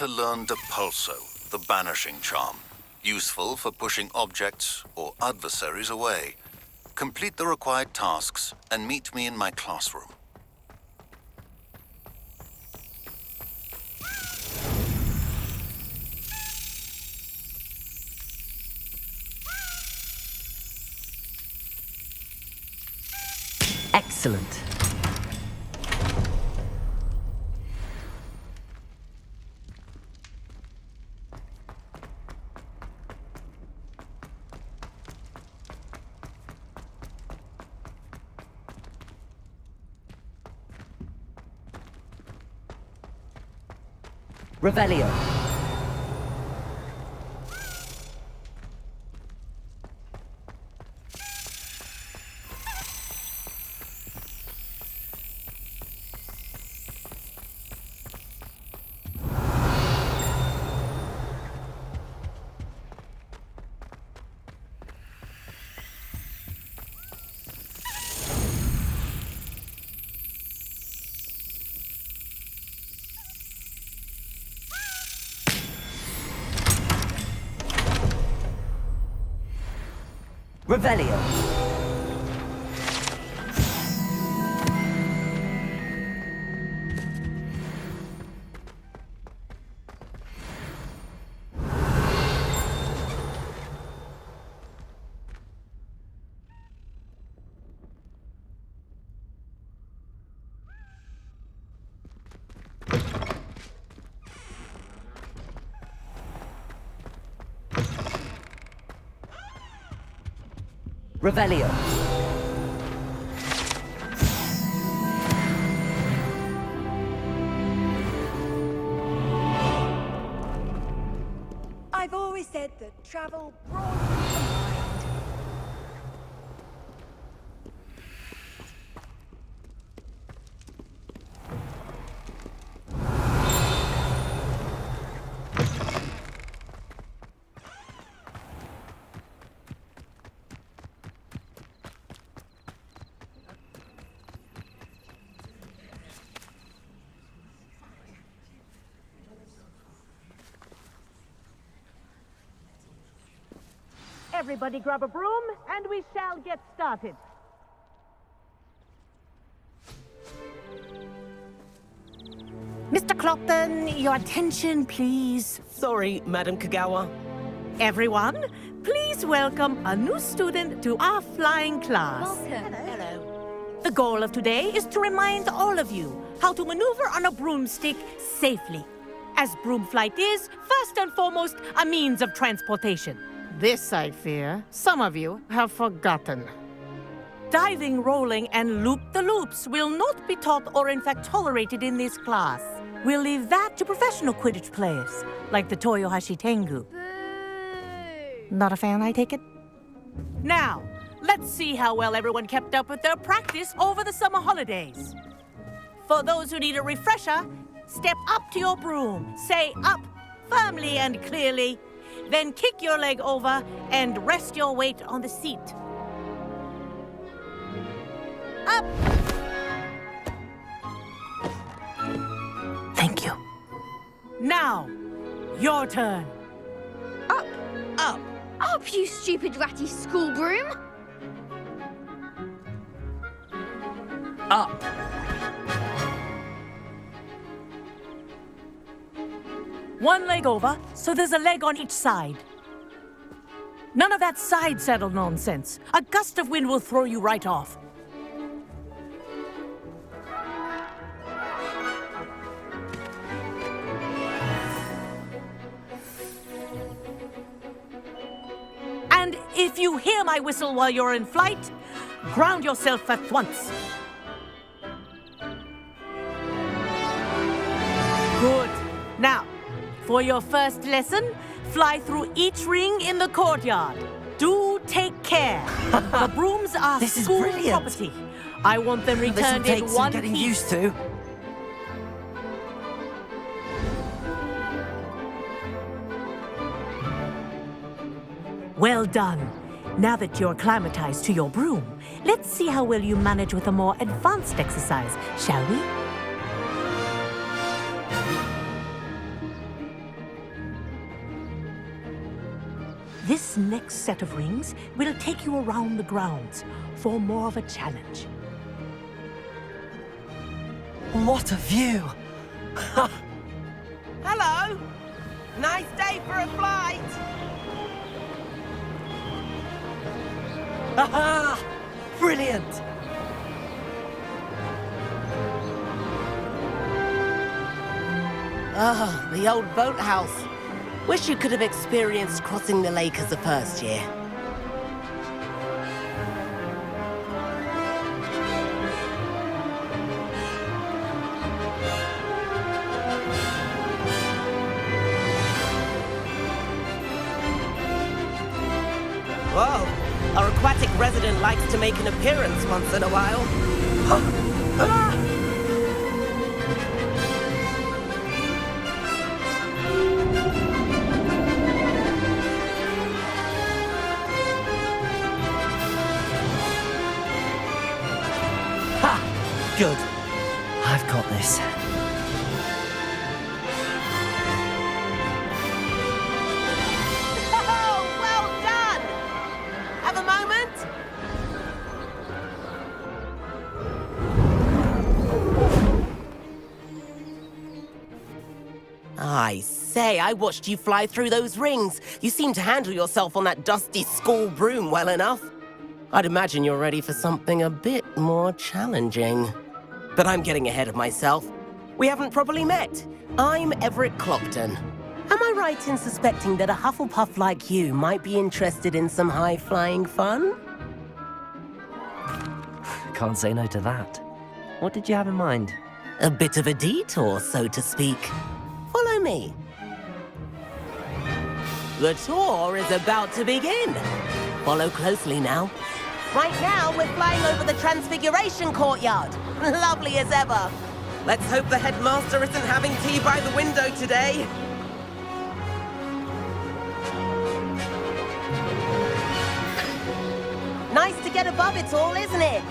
to learn Depulso, the banishing charm. Useful for pushing objects or adversaries away. Complete the required tasks and meet me in my classroom. Excellent. Revelio. Revelio. Revelio. I've always said that travel broadens the mind. Everybody grab a broom, and we shall get started. Mr. Clopton, your attention, please. Sorry, Madam Kagawa. Everyone, please welcome a new student to our flying class. Welcome. Hello. The goal of today is to remind all of you how to maneuver on a broomstick safely, as broom flight is, first and foremost, a means of transportation. This, I fear, some of you have forgotten. Diving, rolling, and loop-the-loops will not be taught or in fact tolerated in this class. We'll leave that to professional Quidditch players, like the Toyohashi Tengu. Not a fan, I take it? Now, let's see how well everyone kept up with their practice over the summer holidays. For those who need a refresher, step up to your broom, say up firmly and clearly, then kick your leg over and rest your weight on the seat. Up! Thank you. Now, your turn. Up! Up! Up, you stupid ratty school broom! Up. One leg over, so there's a leg on each side. None of that side saddle nonsense. A gust of wind will throw you right off. And if you hear my whistle while you're in flight, ground yourself at once. Good. Now, for your first lesson, fly through each ring in the courtyard. Do take care. The brooms are This is school brilliant. property. I want them This'll returned take in some one getting piece. used to. Well done. Now that you're acclimatized to your broom, let's see how well you manage with a more advanced exercise, shall we? This next set of rings will take you around the grounds for more of a challenge. What a view! Hello! Nice day for a flight! Aha! Brilliant! Ah, the old boathouse. Wish you could have experienced crossing the lake as a first year. Whoa, our aquatic resident likes to make an appearance once in a while. Ha! Good. I've got this. Oh, well done! Have a moment? I say, I watched you fly through those rings. You seem to handle yourself on that dusty school broom well enough. I'd imagine you're ready for something a bit more challenging. But I'm getting ahead of myself. We haven't properly met. I'm Everett Clopton. Am I right in suspecting that a Hufflepuff like you might be interested in some high-flying fun? Can't say no to that. What did you have in mind? A bit of a detour, so to speak. Follow me. The tour is about to begin. Follow closely now. Right now, we're flying over the Transfiguration Courtyard. Lovely as ever. Let's hope the headmaster isn't having tea by the window today. Nice to get above it all, isn't it?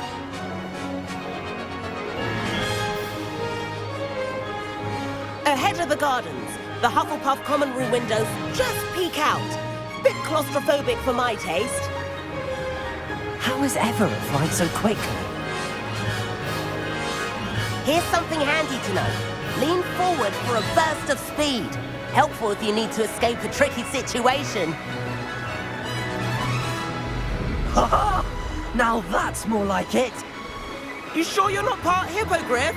Ahead of the gardens, the Hufflepuff common room windows just peek out. Bit claustrophobic for my taste. How is Everett flying so quickly? Here's something handy to know. Lean forward for a burst of speed. Helpful if you need to escape a tricky situation. Ha! Now that's more like it! You sure you're not part hippogriff?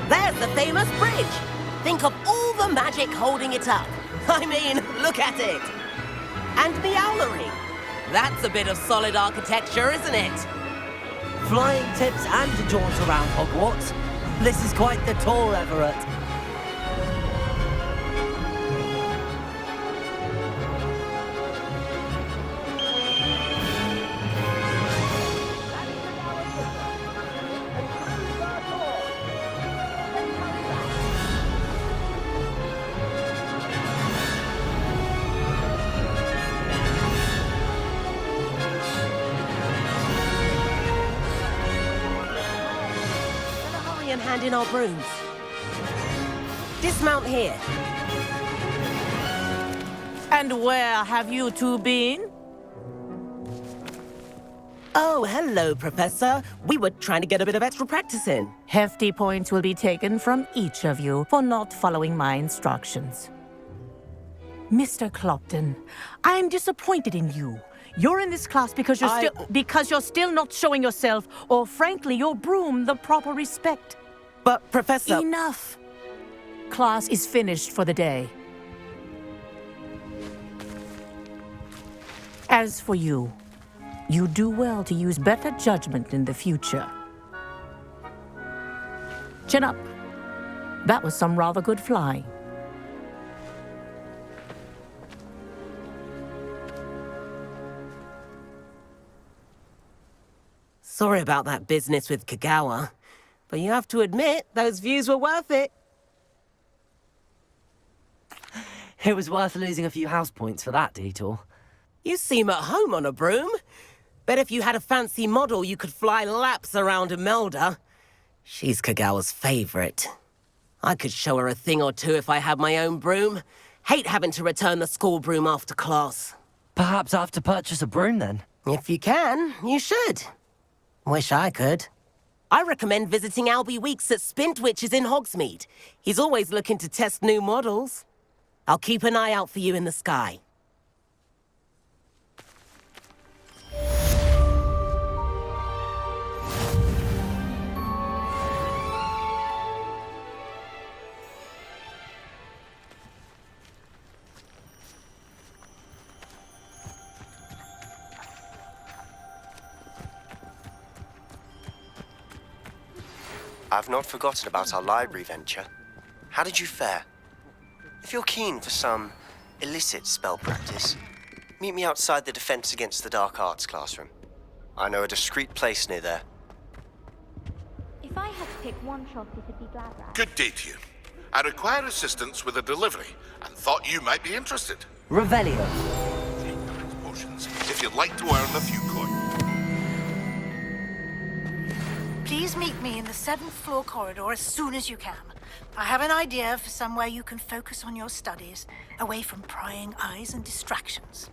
There's the famous bridge. Think of all the magic holding it up. I mean, look at it. And Meowlery. That's a bit of solid architecture, isn't it? Flying tips and a jaunt around Hogwarts. This is quite the tour, Everett. And hand in our brooms. Dismount here. And where have you two been? Oh, hello, Professor. We were trying to get a bit of extra practice in. Hefty points will be taken from each of you for not following my instructions. Mr. Clopton, I'm disappointed in you. You're in this class because you're still not showing yourself, or frankly, your broom the proper respect. But, Professor... Enough. Class is finished for the day. As for you, you do well to use better judgment in the future. Chin up. That was some rather good flying. Sorry about that business with Kagawa, but you have to admit, those views were worth it. It was worth losing a few house points for that detour. You seem at home on a broom. Bet if you had a fancy model, you could fly laps around Imelda. She's Kagawa's favorite. I could show her a thing or two if I had my own broom. Hate having to return the school broom after class. Perhaps I have to purchase a broom then. If you can, you should. Wish I could. I recommend visiting Albie Weeks at Spintwitches in Hogsmeade. He's always looking to test new models. I'll keep an eye out for you in the sky. I've not forgotten about our library venture. How did you fare? If you're keen for some illicit spell practice, meet me outside the Defense Against the Dark Arts classroom. I know a discreet place near there. If I had to pick one shop, it'd be Glad Rags. Good day to you. I require assistance with a delivery and thought you might be interested. Revelio. Potions, if you'd like to earn a few coins. Please meet me in the 7th floor corridor as soon as you can. I have an idea for somewhere you can focus on your studies, away from prying eyes and distractions.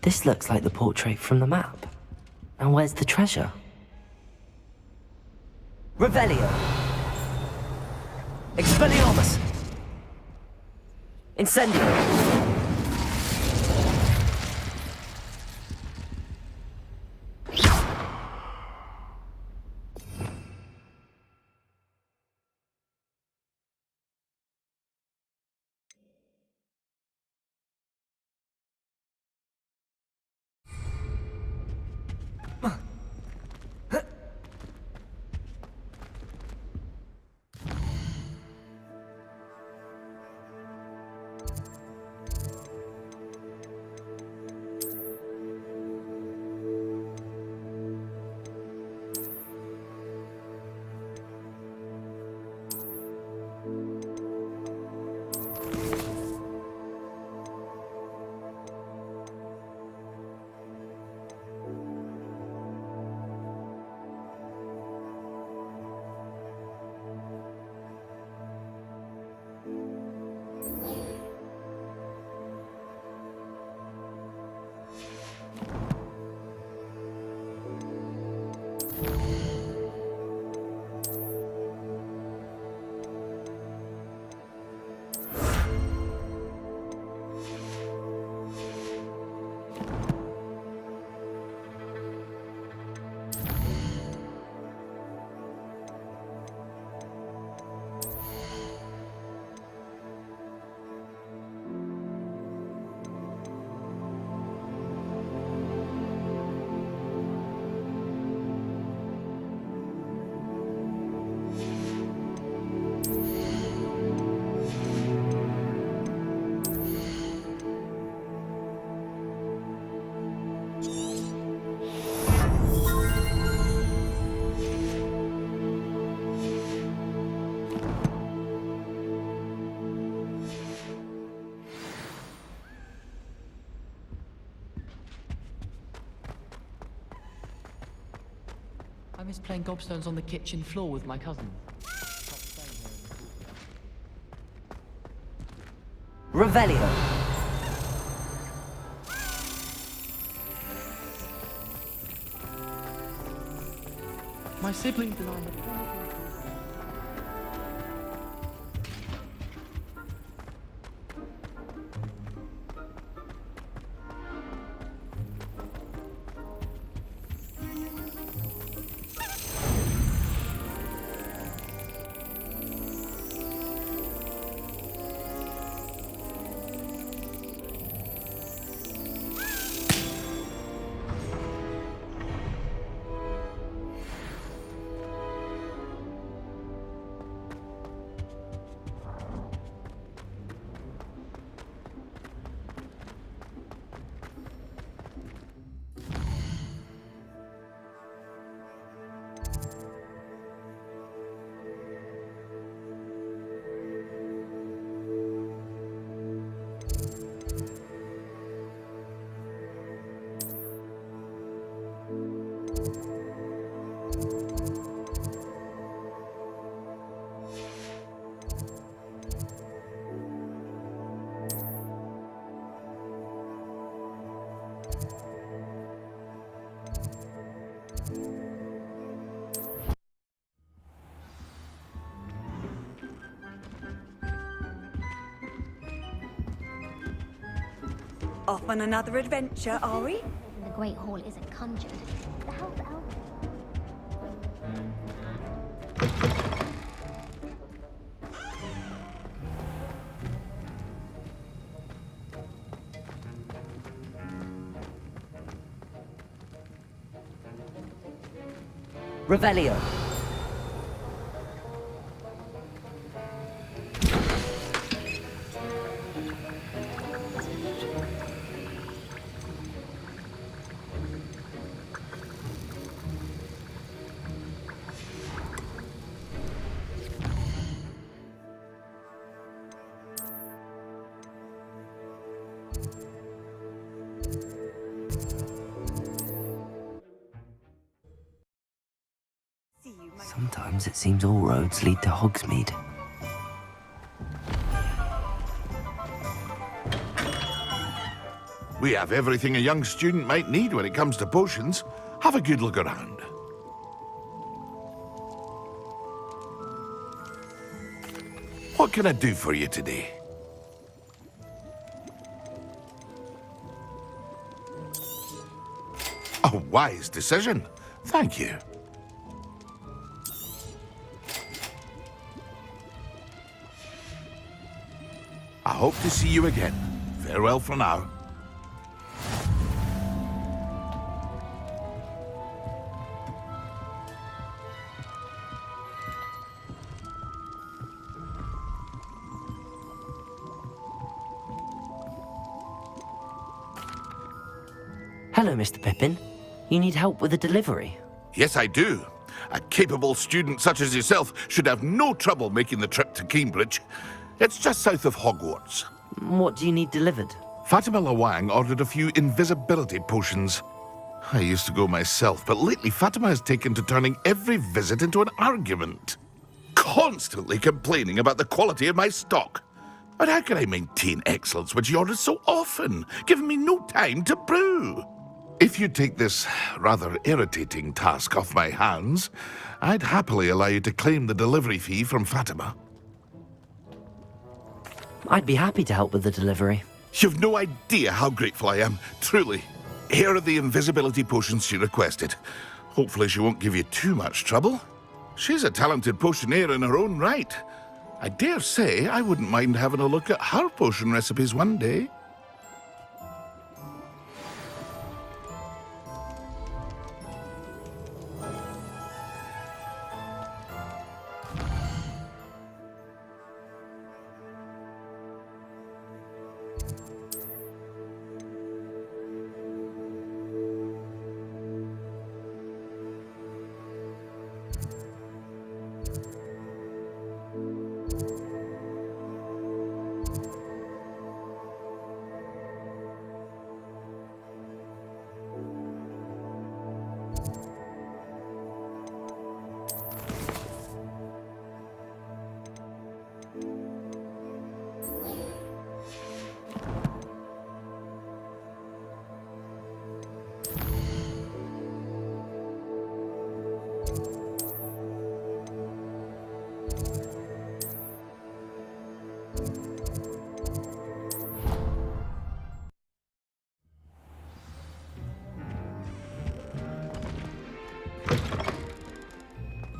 This looks like the portrait from the map. And where's the treasure? Revelio. Expelliarmus. Incendio. I miss playing gobstones on the kitchen floor with my cousin. Revelio. My siblings and I have... Off on another adventure, are we? The Great Hall isn't conjured. The hell's out? Revelio. Sometimes it seems all roads lead to Hogsmeade. We have everything a young student might need when it comes to potions. Have a good look around. What can I do for you today? A wise decision. Thank you. I hope to see you again. Farewell for now. Hello, Mr. Pippin. You need help with a delivery? Yes, I do. A capable student such as yourself should have no trouble making the trip to Cambridge. It's just south of Hogwarts. What do you need delivered? Fatima Lawang ordered a few invisibility potions. I used to go myself, but lately Fatima has taken to turning every visit into an argument. Constantly complaining about the quality of my stock. But how can I maintain excellence when she orders so often, giving me no time to brew? If you take this rather irritating task off my hands, I'd happily allow you to claim the delivery fee from Fatima. I'd be happy to help with the delivery. You've no idea how grateful I am, truly. Here are the invisibility potions she requested. Hopefully she won't give you too much trouble. She's a talented potioneer in her own right. I dare say I wouldn't mind having a look at her potion recipes one day.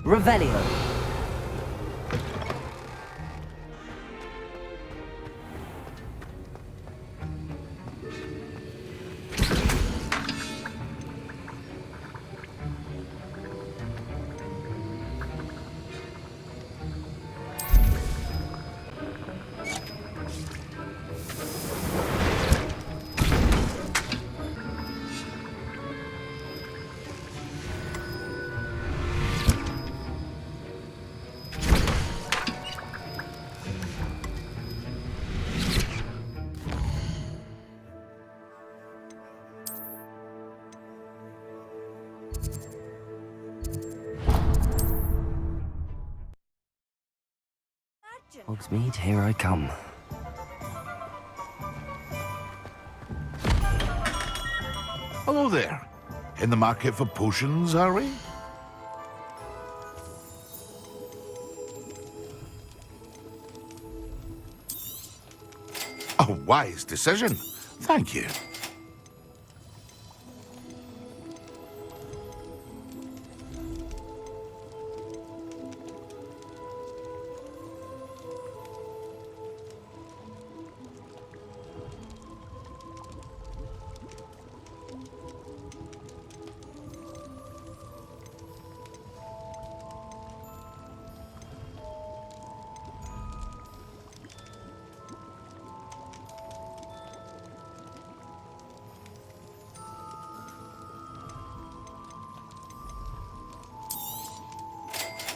Revelio. Hogsmeade, here I come. Hello there. In the market for potions, are we? A wise decision. Thank you.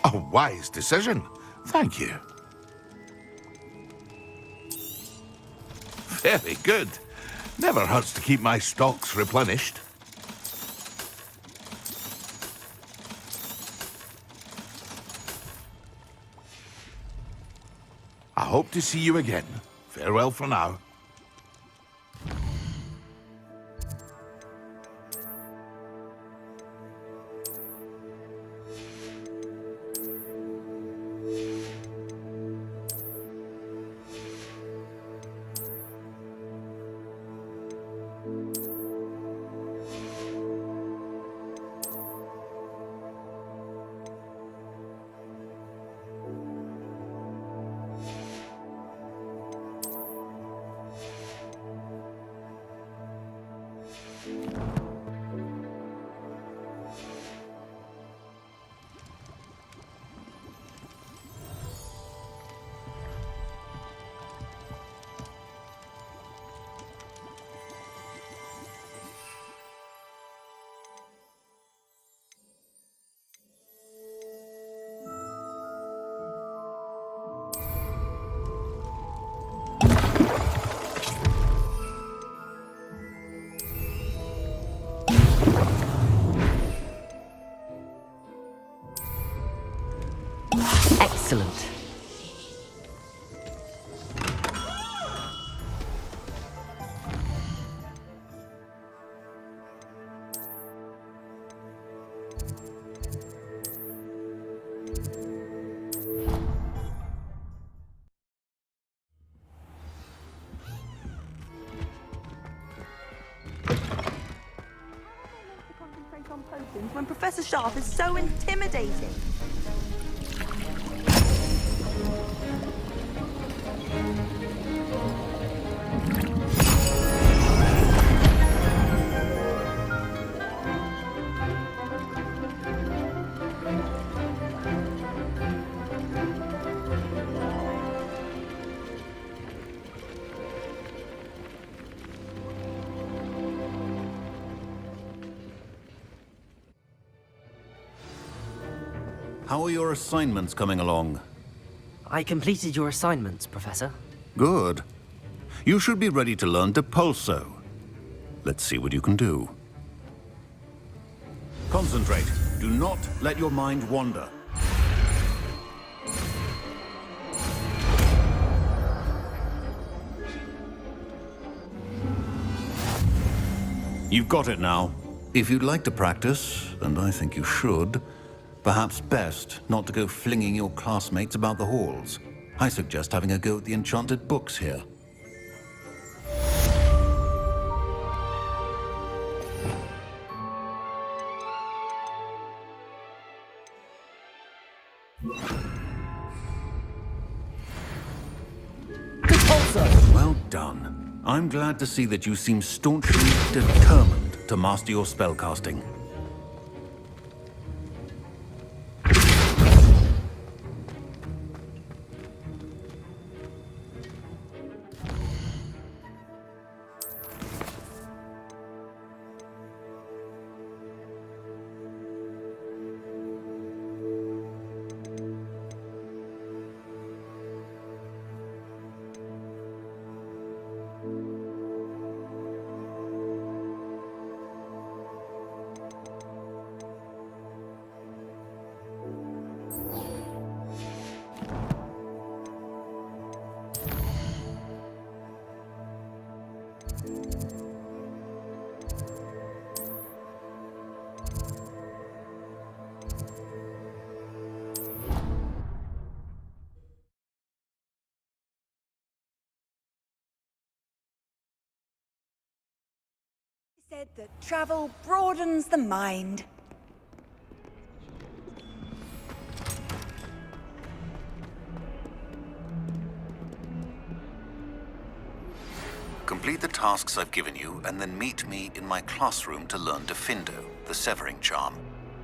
A wise decision. Thank you. Very good. Never hurts to keep my stocks replenished. I hope to see you again. Farewell for now. Excellent. When Professor Sharp is so intimidating. How are your assignments coming along? I completed your assignments, Professor. Good. You should be ready to learn Depulso. Let's see what you can do. Concentrate. Do not let your mind wander. You've got it now. If you'd like to practice, and I think you should, perhaps best not to go flinging your classmates about the halls. I suggest having a go at the enchanted books here. Well done. I'm glad to see that you seem staunchly determined to master your spellcasting. Said that travel broadens the mind. Complete the tasks I've given you, and then meet me in my classroom to learn Defindo, the severing charm.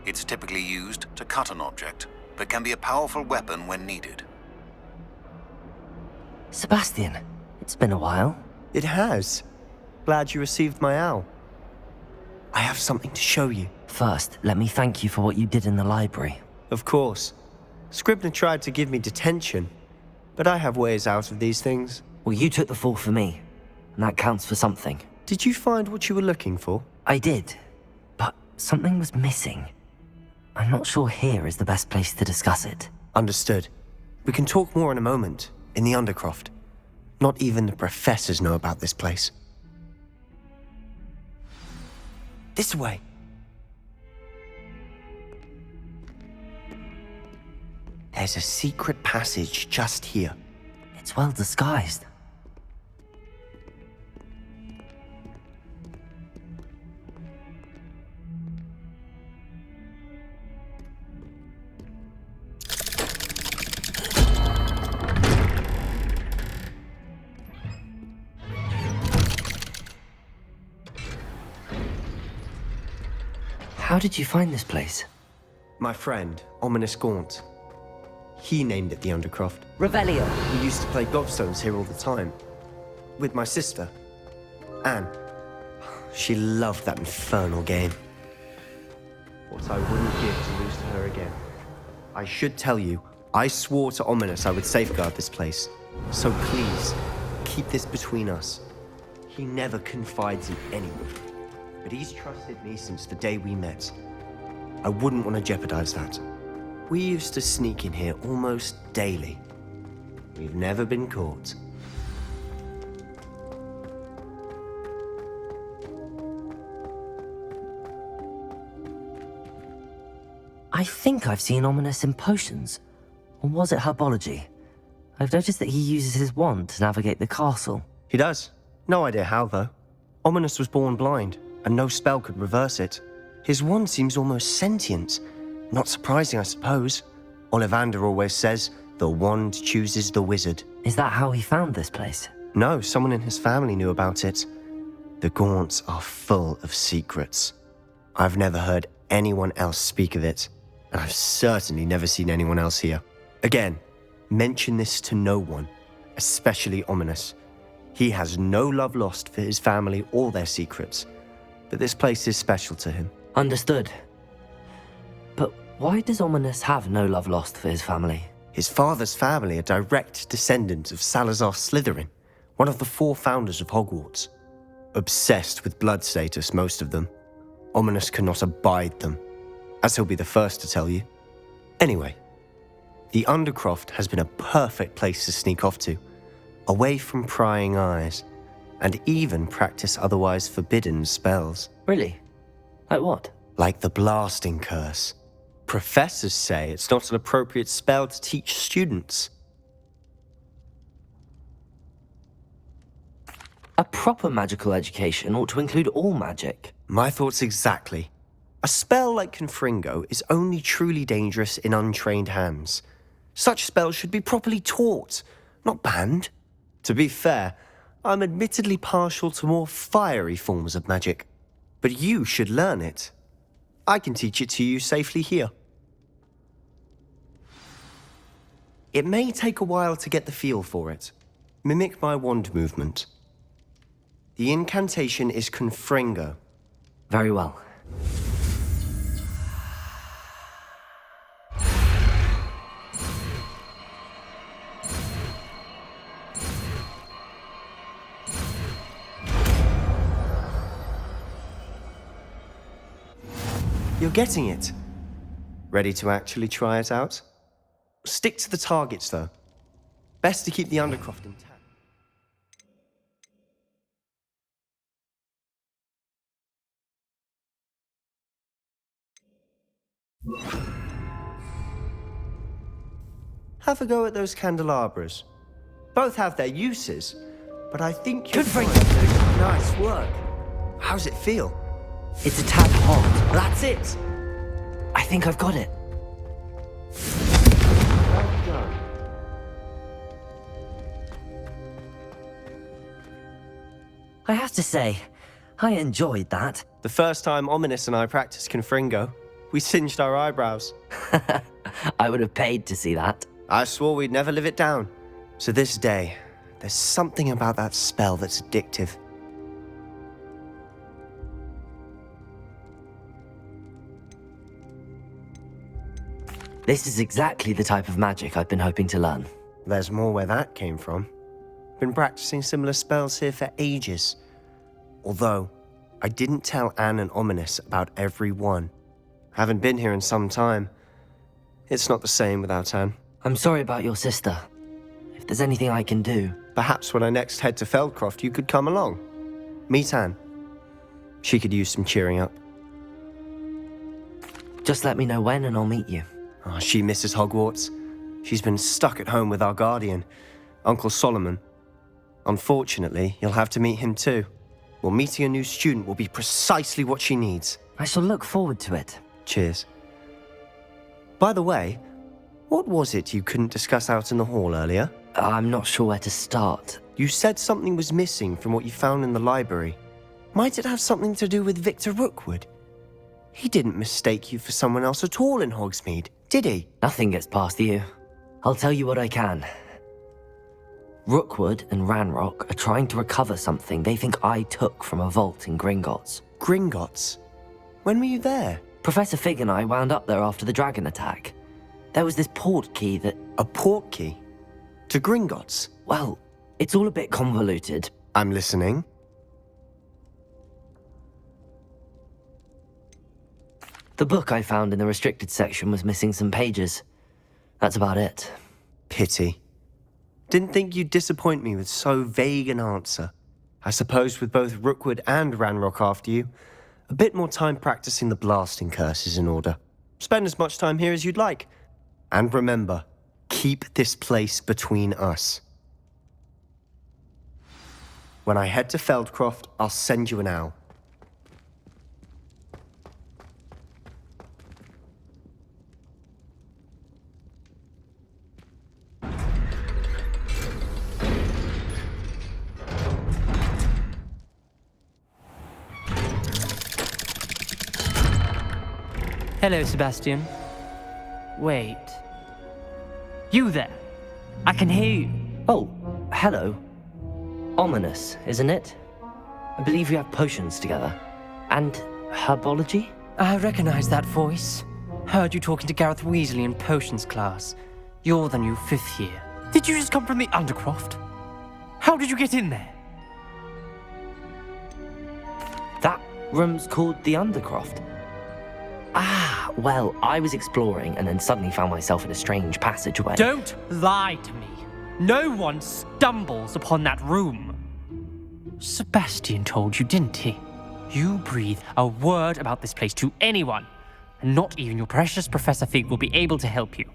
It's typically used to cut an object, but can be a powerful weapon when needed. Sebastian, it's been a while. It has. Glad you received my owl. I have something to show you. First, let me thank you for what you did in the library. Of course. Scribner tried to give me detention, but I have ways out of these things. Well, you took the fall for me, and that counts for something. Did you find what you were looking for? I did, but something was missing. I'm not sure here is the best place to discuss it. Understood. We can talk more in a moment, in the Undercroft. Not even the professors know about this place. This way. There's a secret passage just here. It's well disguised. How did you find this place? My friend, Ominous Gaunt. He named it the Undercroft. Revelio. We used to play gobstones here all the time. With my sister, Anne. She loved that infernal game. What I wouldn't give to lose to her again. I should tell you, I swore to Ominous I would safeguard this place. So please, keep this between us. He never confides in anyone. But he's trusted me since the day we met. I wouldn't want to jeopardize that. We used to sneak in here almost daily. We've never been caught. I think I've seen Ominous in potions. Or was it herbology? I've noticed that he uses his wand to navigate the castle. He does. No idea how, though. Ominous was born blind, and no spell could reverse it. His wand seems almost sentient. Not surprising, I suppose. Ollivander always says, the wand chooses the wizard. Is that how he found this place? No, someone in his family knew about it. The Gaunts are full of secrets. I've never heard anyone else speak of it, and I've certainly never seen anyone else here. Again, mention this to no one, especially Ominous. He has no love lost for his family or their secrets, but this place is special to him. Understood. But why does Ominous have no love lost for his family? His father's family are direct descendants of Salazar Slytherin, one of the 4 founders of Hogwarts. Obsessed with blood status, most of them. Ominous cannot abide them, as he'll be the first to tell you. Anyway, the Undercroft has been a perfect place to sneak off to, away from prying eyes, and even practice otherwise forbidden spells. Really? Like what? Like the Blasting Curse. Professors say it's not an appropriate spell to teach students. A proper magical education ought to include all magic. My thoughts exactly. A spell like Confringo is only truly dangerous in untrained hands. Such spells should be properly taught, not banned. To be fair, I'm admittedly partial to more fiery forms of magic. But you should learn it. I can teach it to you safely here. It may take a while to get the feel for it. Mimic my wand movement. The incantation is Confringo. Very well. You're getting it. Ready to actually try it out? Stick to the targets, though. Best to keep the Undercroft intact. Have a go at those candelabras. Both have their uses, but I think you're... Good for you. Nice work. How's it feel? It's a tad hot. That's it! I think I've got it. Well done. I have to say, I enjoyed that. The first time Ominous and I practiced Confringo, we singed our eyebrows. I would have paid to see that. I swore we'd never live it down. So this day, there's something about that spell that's addictive. This is exactly the type of magic I've been hoping to learn. There's more where that came from. Been practicing similar spells here for ages. Although, I didn't tell Anne and Ominous about every one. Haven't been here in some time. It's not the same without Anne. I'm sorry about your sister. If there's anything I can do... Perhaps when I next head to Feldcroft, you could come along. Meet Anne. She could use some cheering up. Just let me know when and I'll meet you. Oh, she misses Hogwarts. She's been stuck at home with our guardian, Uncle Solomon. Unfortunately, you'll have to meet him too. Well, meeting a new student will be precisely what she needs. I shall look forward to it. Cheers. By the way, what was it you couldn't discuss out in the hall earlier? I'm not sure where to start. You said something was missing from what you found in the library. Might it have something to do with Victor Rookwood? He didn't mistake you for someone else at all in Hogsmeade, did he? Nothing gets past you. I'll tell you what I can. Rookwood and Ranrock are trying to recover something they think I took from a vault in Gringotts. Gringotts? When were you there? Professor Fig and I wound up there after the dragon attack. There was this port key that... A port key? To Gringotts? Well, it's all a bit convoluted. I'm listening. The book I found in the restricted section was missing some pages. That's about it. Pity. Didn't think you'd disappoint me with so vague an answer. I suppose with both Rookwood and Ranrock after you, a bit more time practicing the blasting curse is in order. Spend as much time here as you'd like. And remember, keep this place between us. When I head to Feldcroft, I'll send you an owl. Hello, Sebastian. Wait. You there? I can hear you. Oh, hello. Ominous, isn't it? I believe we have potions together. And herbology? I recognize that voice. Heard you talking to Gareth Weasley in potions class. You're the new 5th year. Did you just come from the Undercroft? How did you get in there? That room's called the Undercroft. Ah, well, I was exploring and then suddenly found myself in a strange passageway. Don't lie to me. No one stumbles upon that room. Sebastian told you, didn't he? You breathe a word about this place to anyone, and not even your precious Professor Fig will be able to help you.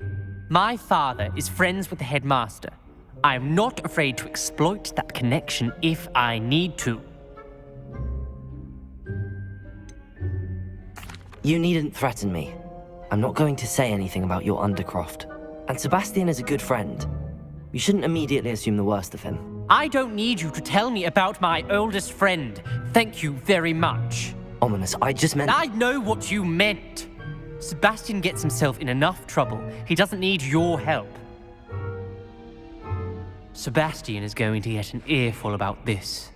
My father is friends with the headmaster. I am not afraid to exploit that connection if I need to. You needn't threaten me. I'm not going to say anything about your Undercroft. And Sebastian is a good friend. You shouldn't immediately assume the worst of him. I don't need you to tell me about my oldest friend. Thank you very much. Ominous, I just meant... I know what you meant. Sebastian gets himself in enough trouble. He doesn't need your help. Sebastian is going to get an earful about this.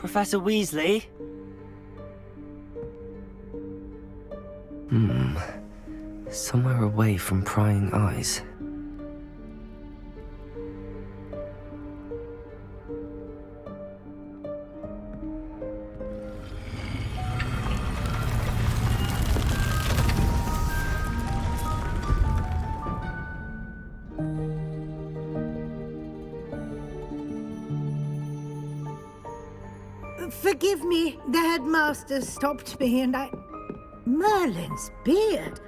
Professor Weasley? Somewhere away from prying eyes. Forgive me, the headmaster stopped me and I... Merlin's beard.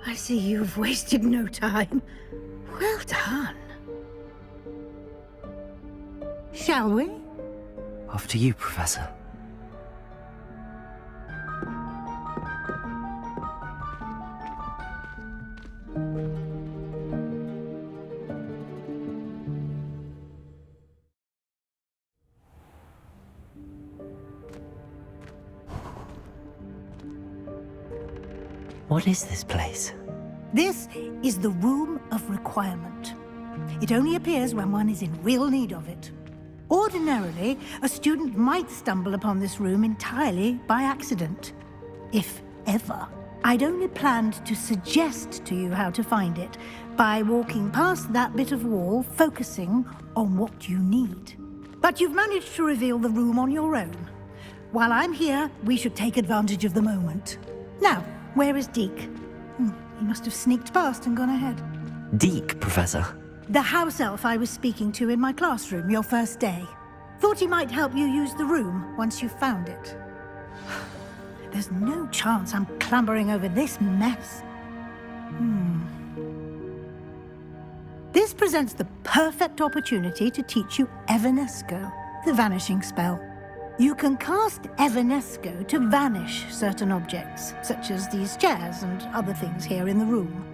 I see you've wasted no time. Well done. Shall we? After you, Professor. What is this place? This is the Room of Requirement. It only appears when one is in real need of it. Ordinarily, a student might stumble upon this room entirely by accident. If ever. I'd only planned to suggest to you how to find it by walking past that bit of wall, focusing on what you need. But you've managed to reveal the room on your own. While I'm here, we should take advantage of the moment. Now, where is Deke? He must have sneaked past and gone ahead. Deke, Professor. The house elf I was speaking to in my classroom your first day. Thought he might help you use the room once you found it. There's no chance I'm clambering over this mess. This presents the perfect opportunity to teach you Evanesco, the vanishing spell. You can cast Evanesco to vanish certain objects, such as these chairs and other things here in the room.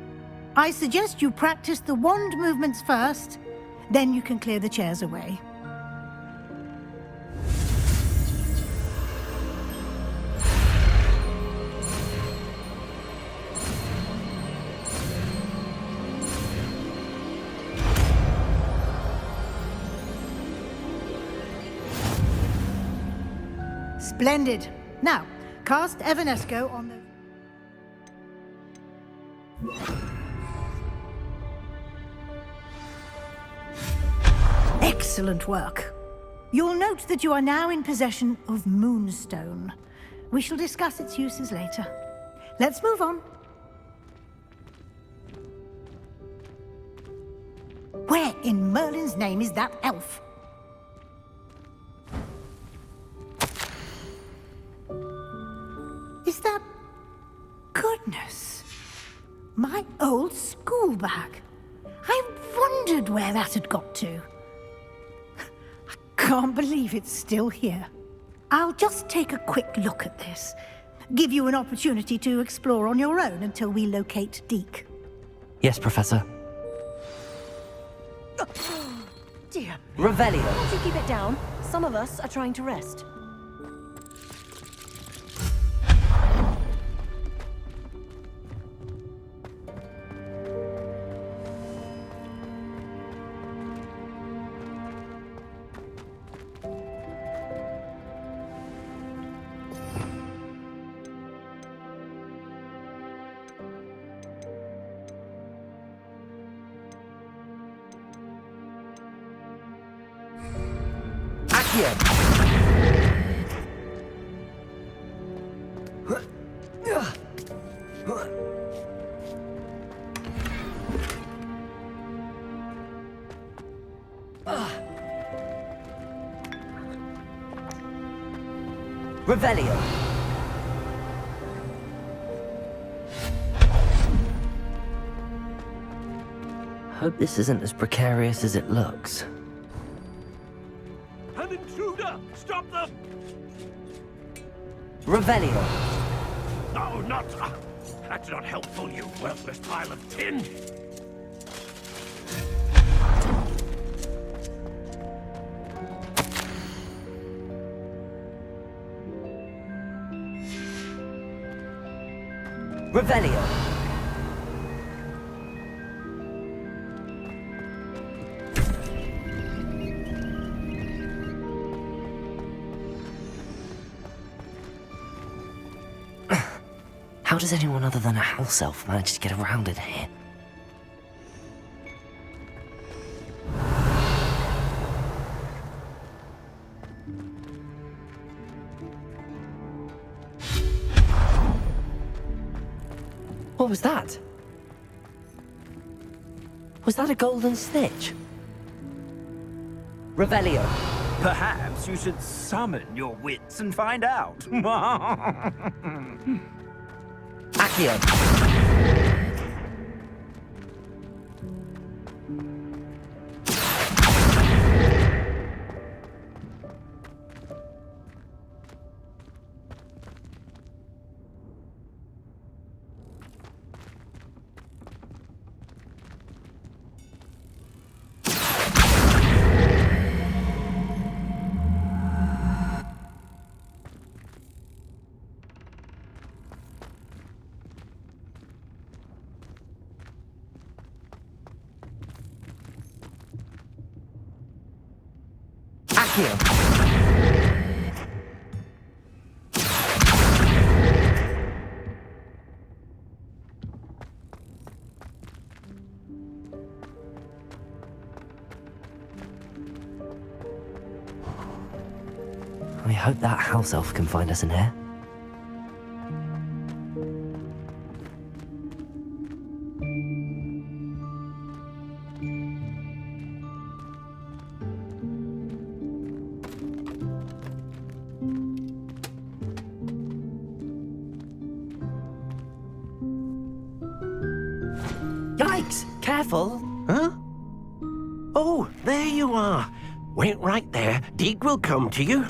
I suggest you practice the wand movements first, then you can clear the chairs away. Splendid. Now, cast Evanesco on the... Excellent work. You'll note that you are now in possession of Moonstone. We shall discuss its uses later. Let's move on. Where in Merlin's name is that elf? Is that... Goodness. My old school bag. I wondered where that had got to. I can't believe it's still here. I'll just take a quick look at this. Give you an opportunity to explore on your own until we locate Deke. Yes, Professor. Dear. Revelio. Can't you keep it down? Some of us are trying to rest. Revelio. Hope this isn't as precarious as it looks. An intruder! Stop them! Revelio. No, not... that's not helpful, you worthless pile of tin! Revelio. How does anyone other than a house elf manage to get around in here? What was that? Was that a golden snitch? Revelio. Perhaps you should summon your wits and find out. Accio. I hope that house elf can find us in here. Yikes! Careful! Huh? Oh, there you are. Wait right there. Deke will come to you.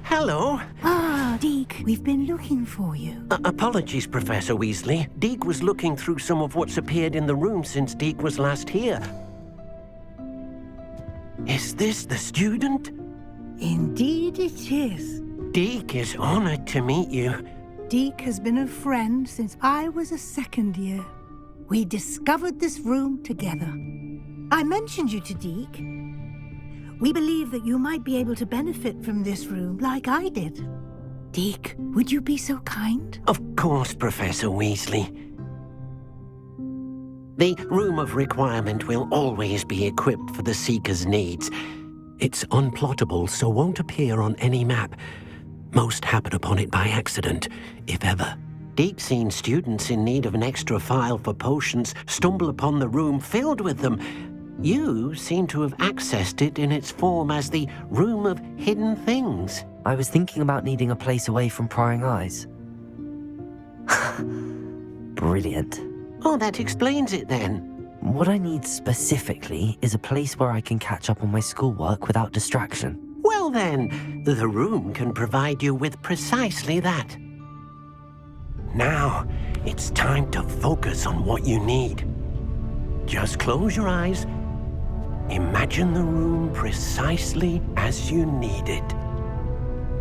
Hello. Ah, Deke, we've been looking for you. Apologies, Professor Weasley. Deke was looking through some of what's appeared in the room since Deke was last here. Is this the student? Indeed it is. Deke is honored to meet you. Deke has been a friend since I was a second year. We discovered this room together. I mentioned you to Deke. We believe that you might be able to benefit from this room like I did. Deke, would you be so kind? Of course, Professor Weasley. The Room of Requirement will always be equipped for the Seeker's needs. It's unplottable, so won't appear on any map. Most happen upon it by accident, if ever. Deke's seen students in need of an extra file for potions stumble upon the room filled with them. You seem to have accessed it in its form as the Room of Hidden Things. I was thinking about needing a place away from prying eyes. Brilliant. Oh, that explains it then. What I need specifically is a place where I can catch up on my schoolwork without distraction. Well then, the room can provide you with precisely that. Now, it's time to focus on what you need. Just close your eyes. Imagine the room precisely as you need it.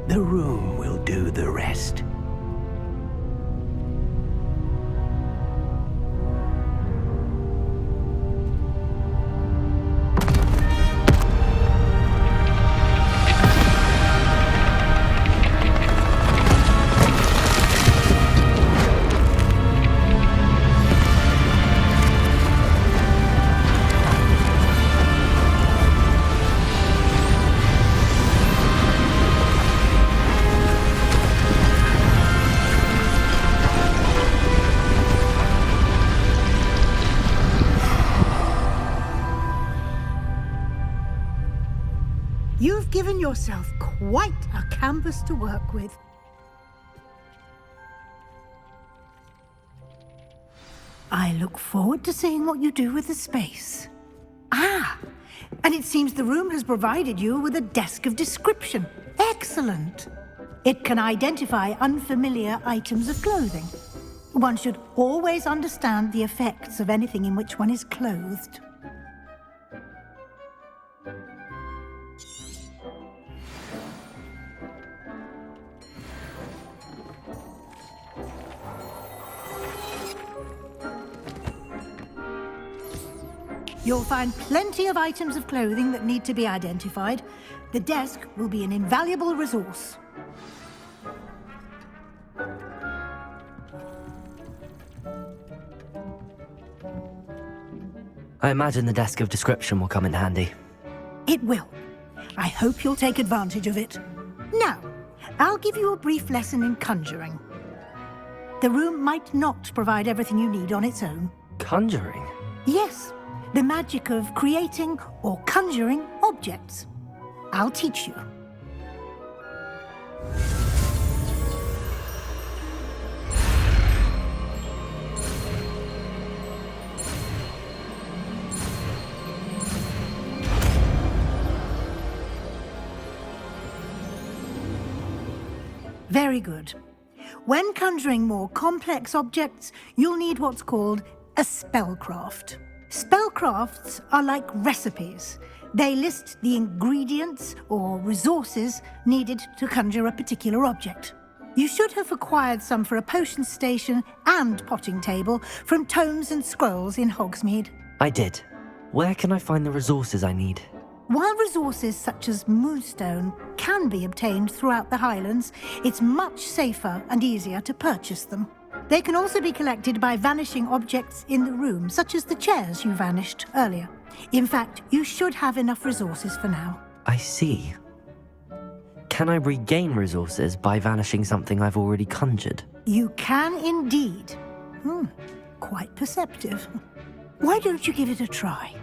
The room will do the rest. You've given yourself quite a canvas to work with. I look forward to seeing what you do with the space. Ah, and it seems the room has provided you with a desk of description. Excellent. It can identify unfamiliar items of clothing. One should always understand the effects of anything in which one is clothed. You'll find plenty of items of clothing that need to be identified. The desk will be an invaluable resource. I imagine the desk of description will come in handy. It will. I hope you'll take advantage of it. Now, I'll give you a brief lesson in conjuring. The room might not provide everything you need on its own. Conjuring? Yes, the magic of creating or conjuring objects. I'll teach you. Very good. When conjuring more complex objects, you'll need what's called a spellcraft. Spellcrafts are like recipes. They list the ingredients or resources needed to conjure a particular object. You should have acquired some for a potion station and potting table from tomes and scrolls in Hogsmeade. I did. Where can I find the resources I need? While resources such as moonstone can be obtained throughout the Highlands, it's much safer and easier to purchase them. They can also be collected by vanishing objects in the room, such as the chairs you vanished earlier. In fact, you should have enough resources for now. I see. Can I regain resources by vanishing something I've already conjured? You can indeed. Quite perceptive. Why don't you give it a try?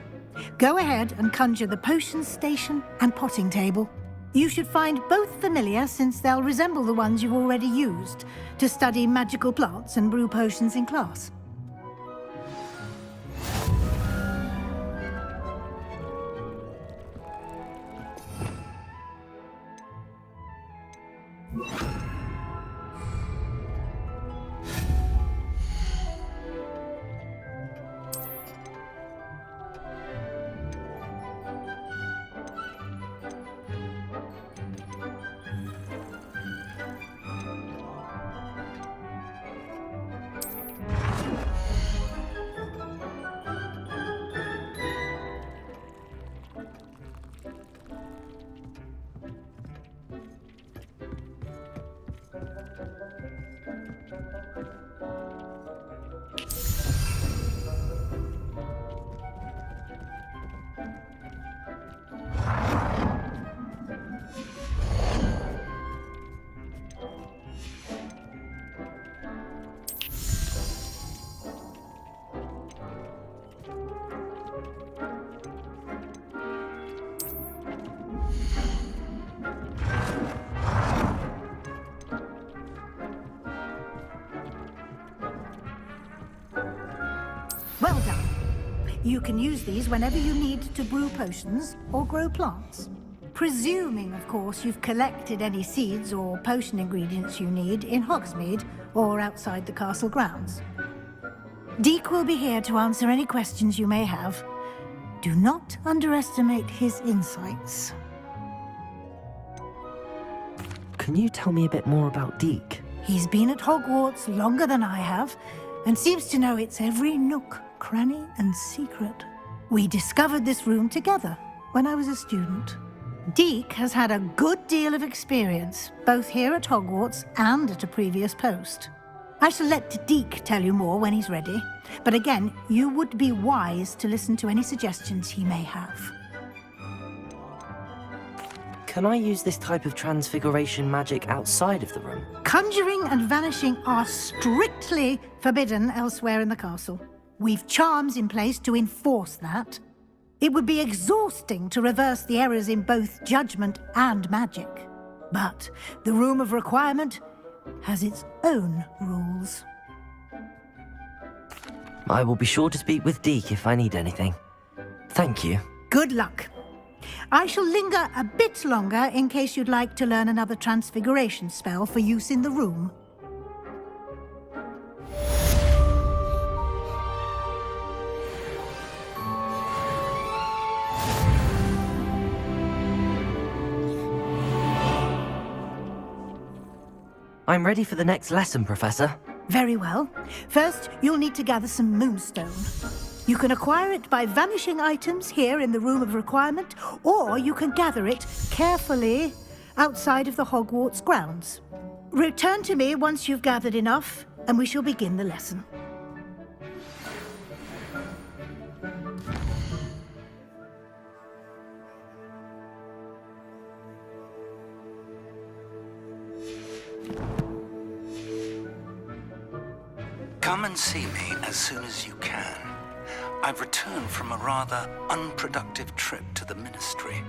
Go ahead and conjure the potion station and potting table. You should find both familiar, since they'll resemble the ones you've already used to study magical plants and brew potions in class. Well done. You can use these whenever you need to brew potions or grow plants. Presuming, of course, you've collected any seeds or potion ingredients you need in Hogsmeade or outside the castle grounds. Deek will be here to answer any questions you may have. Do not underestimate his insights. Can you tell me a bit more about Deek? He's been at Hogwarts longer than I have, and seems to know its every nook, cranny, and secret. We discovered this room together when I was a student. Deek has had a good deal of experience, both here at Hogwarts and at a previous post. I shall let Deek tell you more when he's ready, but again, you would be wise to listen to any suggestions he may have. Can I use this type of transfiguration magic outside of the room? Conjuring and vanishing are strictly forbidden elsewhere in the castle. We've charms in place to enforce that. It would be exhausting to reverse the errors in both judgment and magic. But the Room of Requirement has its own rules. I will be sure to speak with Deek if I need anything. Thank you. Good luck. I shall linger a bit longer in case you'd like to learn another transfiguration spell for use in the room. I'm ready for the next lesson, Professor. Very well. First, you'll need to gather some moonstone. You can acquire it by vanishing items here in the Room of Requirement, or you can gather it carefully outside of the Hogwarts grounds. Return to me once you've gathered enough, and we shall begin the lesson. Come and see me as soon as you can. I've returned from a rather unproductive trip to the Ministry,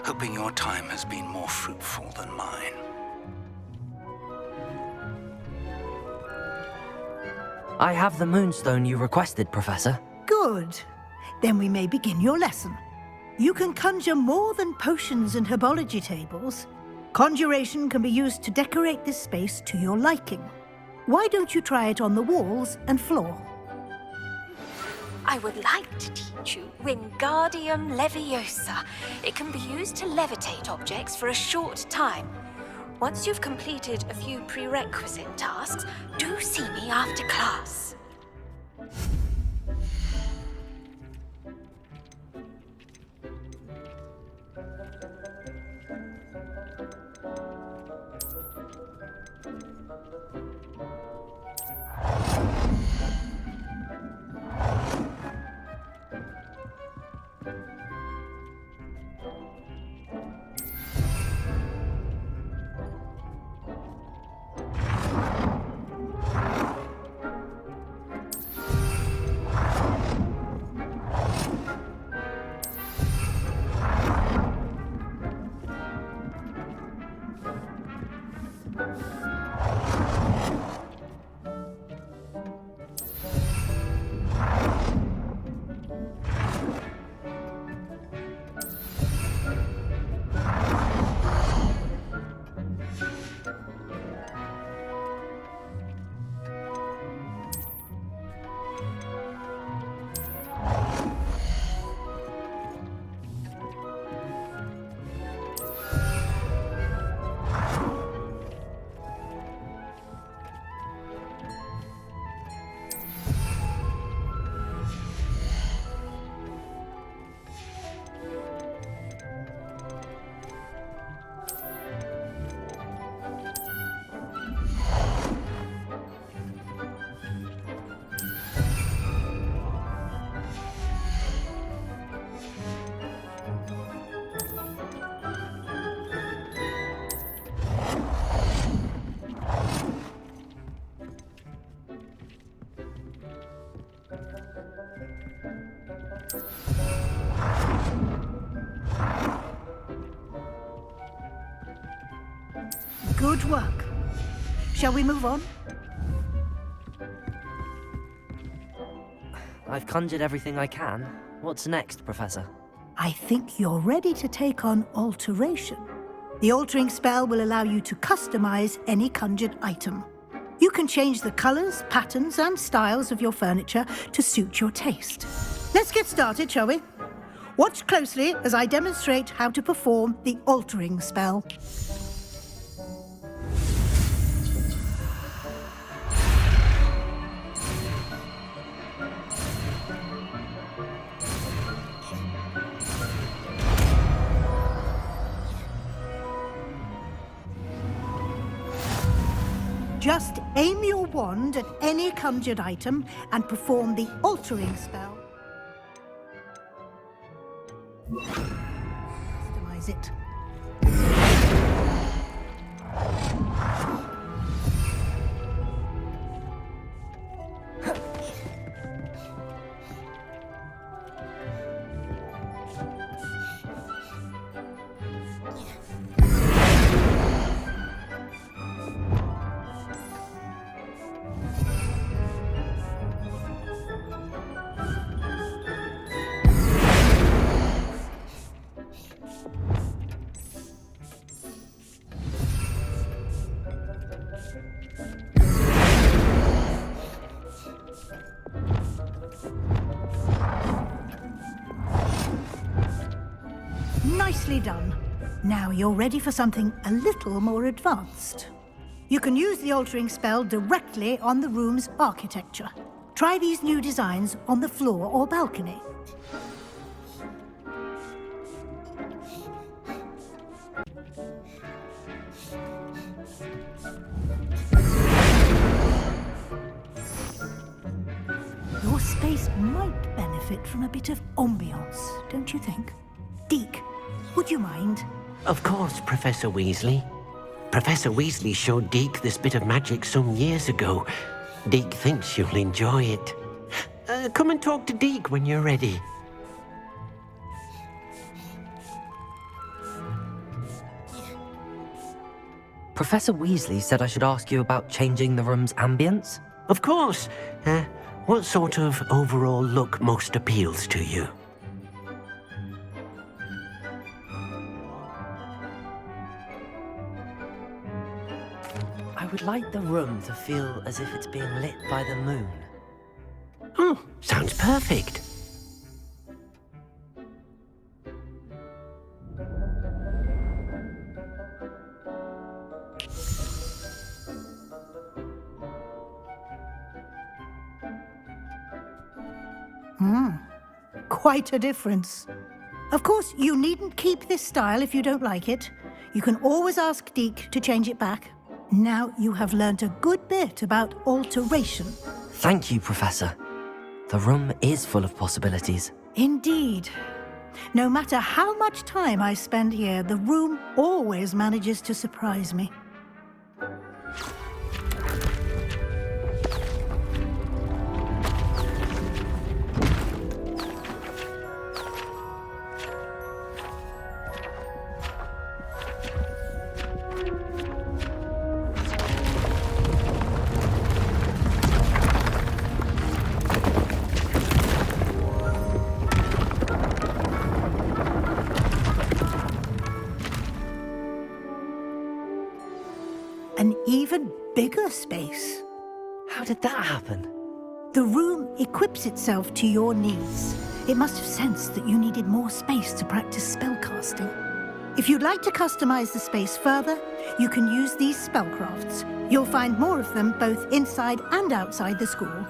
hoping your time has been more fruitful than mine. I have the moonstone you requested, Professor. Good. Then we may begin your lesson. You can conjure more than potions and herbology tables. Conjuration can be used to decorate this space to your liking. Why don't you try it on the walls and floor? I would like to teach you Wingardium Leviosa. It can be used to levitate objects for a short time. Once you've completed a few prerequisite tasks, do see me after class. Good work. Shall we move on? I've conjured everything I can. What's next, Professor? I think you're ready to take on alteration. The altering spell will allow you to customize any conjured item. You can change the colors, patterns, and styles of your furniture to suit your taste. Let's get started, shall we? Watch closely as I demonstrate how to perform the altering spell. Just aim your wand at any conjured item and perform the altering spell. Customize it. Nicely done. Now you're ready for something a little more advanced. You can use the altering spell directly on the room's architecture. Try these new designs on the floor or balcony. Your space might benefit from a bit of ambiance, don't you think? Deke, would you mind? Of course, Professor Weasley. Professor Weasley showed Deke this bit of magic some years ago. Deke thinks you'll enjoy it. Come and talk to Deke when you're ready. Professor Weasley said I should ask you about changing the room's ambience? Of course. What sort of overall look most appeals to you? I would like the room to feel as if it's being lit by the moon. Oh, sounds perfect. Quite a difference. Of course, you needn't keep this style if you don't like it. You can always ask Deke to change it back. Now you have learnt a good bit about alteration. Thank you, Professor. The room is full of possibilities. Indeed. No matter how much time I spend here, the room always manages to surprise me. An even bigger space. How did that happen? The room equips itself to your needs. It must have sensed that you needed more space to practice spellcasting. If you'd like to customize the space further, you can use these spellcrafts. You'll find more of them both inside and outside the school.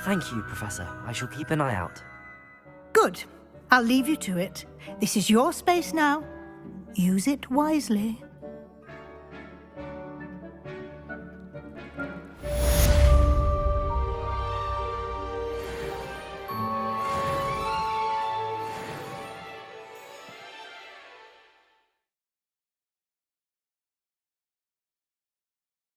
Thank you, Professor. I shall keep an eye out. Good. I'll leave you to it. This is your space now. Use it wisely.